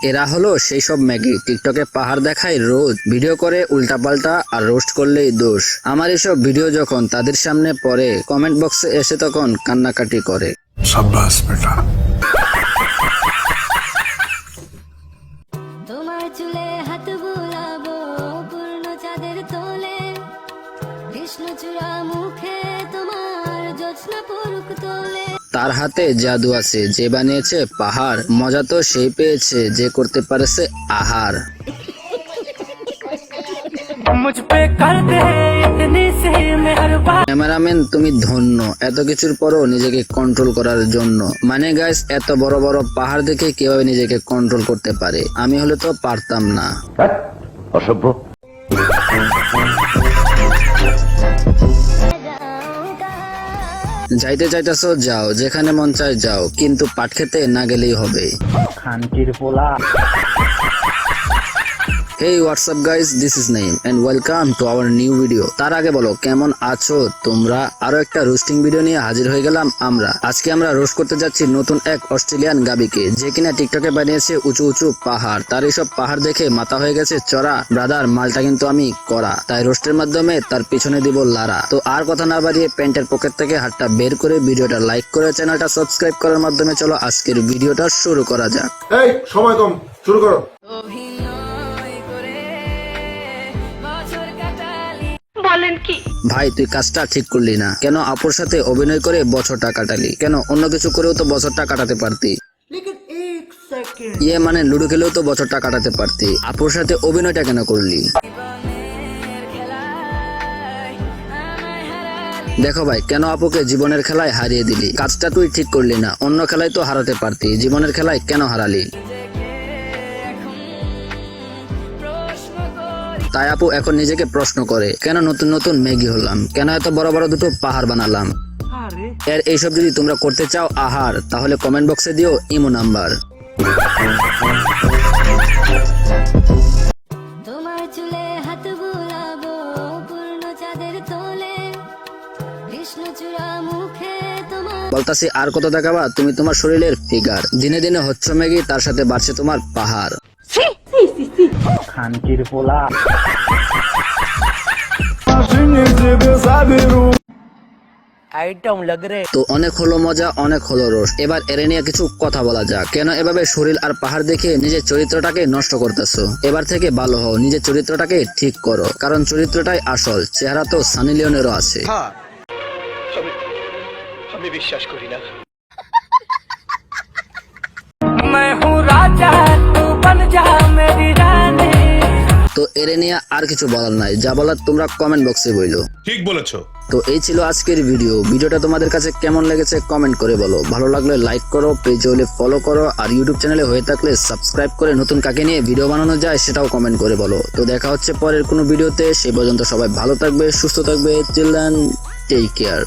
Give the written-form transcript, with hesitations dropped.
এরা হলো সেই সব ম্যাগি টিকটকে পাহাড় দেখায় রোজ, ভিডিও করে উল্টাপাল্টা আর রোস্ট করলেই দোষ। আমার এসব ভিডিও যখন তাদের সামনে পড়ে কমেন্ট বক্সে এসে তখন কান্নাকাটি করে। শাবাশ বেটা। তোমার চুলে হাত বুলাবো পূর্ণ চাঁদের তোলে, কৃষ্ণচূড়া মুখে তোমার জ্যোৎস্না পরুক তোলে। তার হাতে জাদু আছে, যে বানিয়েছে পাহাড়, মজা তো সেই পেয়েছে যে করতে পারেছে আহার। ক্যামেরাম্যান তুমি ধন্য, এত কিছুর পরও নিজেকে কন্ট্রোল করার জন্য। মানে গাইস, এত বড় বড় পাহাড় দেখে কিভাবে নিজেকে কন্ট্রোল করতে পারে, আমি হলে তো পারতাম না। অসভ্য। যাইতে চাইতেছো যাও, যেখানে মন চায় যাও, কিন্তু পাট খেতে না গেলেই হবে। খানকির পোলা। Hey, what's up guys, this is Naeem and welcome to our new video. তার আগে বলো কেমন আছো তোমরা। আরো একটা রোস্টিং ভিডিও নিয়ে হাজির হয়ে গেলাম আমরা। আজকে আমরা রোস্ট করতে যাচ্ছি নতুন এক অস্ট্রেলিয়ান গাবিকে, যে কিনা টিকটকে বানিয়েছে উঁচু উঁচু পাহাড়। তার এইসব পাহাড় দেখে মাথা হয়ে গেছে চড়া। ব্রাদার, মালটা কিন্তু আমি করা, তাই রোস্টের মাধ্যমে তার পিছনে দিব লারা। তো আর কথা না বাড়িয়ে প্যান্টের পকেট থেকে হাতটা বের করে ভিডিওটা লাইক করে চ্যানেলটা সাবস্ক্রাইব করার মাধ্যমে চলো আজকের ভিডিওটা শুরু করা যাক। এই সময় কম, শুরু করো। ভাই, তুই কাজটা ঠিক করলি না। কেন আপুর সাথে অভিনয় করে বছরটা কাটালি? কেন অন্য কিছু করেও তো বছরটা কাটাতে পারতি। মানে লুডো খেলেও তো বছরটা কাটাতে পারতি। আপুর সাথে অভিনয়টা কেন করলি? দেখো ভাই, কেন আপুকে জীবনের খেলায় হারিয়ে দিলি? কাজটা তুই ঠিক করলি না। অন্য খেলায় তো হারাতে পারতি, জীবনের খেলায় কেন হারালি? তাই আপু এখন নিজেকে প্রশ্ন করে, কেন নতুন নতুন ম্যাগি হলাম, কেন এত বড় বড় দুটো পাহাড় বানালাম। এর এইসব যদি তোমরা করতে চাও আহার, তাহলে কমেন্ট বক্সে দিও ইমো নাম্বার। তোমার চুলে হাত বুলাবো পূর্ণ চাঁদের তোলে, কৃষ্ণচূড়া মুখে তোমার। বলতাছি আর কত দেখাবা তুমি তোমার শরীরের ফিগার। দিনে দিনে হচ্ছ ম্যাগি, তার সাথে বাড়ছে তোমার পাহাড়। খানকির পোলা। তো অনেক হলো মজা, অনেক হলো রোস্ট। এবার এর নিয়ে কিছু কথা বলা যাক। কেন এভাবে শরীর আর পাহাড় দেখে নিজের চরিত্রটাকে নষ্ট করতেছো? এবার থেকে ভালো হও, নিজের চরিত্রটাকে ঠিক করো, কারণ চরিত্রটাই আসল। চেহারা তো সানি লিওনেরও আছে। আমি বিশ্বাস করি না। তো এর নিয়ে আর কিছু বলার নাই, যা বলার তোমরা কমেন্ট বক্সে বইলো। ঠিক বলেছো। তো এই ছিল আজকের ভিডিওটা তোমাদের কাছে কেমন লেগেছে কমেন্ট করে বলো। ভালো লাগলে লাইক করো, পেজ হলে ফলো করো, আর ইউটিউব চ্যানেলে হয়ে থাকলে সাবস্ক্রাইব করে নতুন কাকে নিয়ে ভিডিও বানানো যায় সেটাও কমেন্ট করে বলো। তো দেখা হচ্ছে পরের কোনো ভিডিওতে, সে পর্যন্ত সবাই ভালো থাকবে, সুস্থ থাকবে। Till then, take care.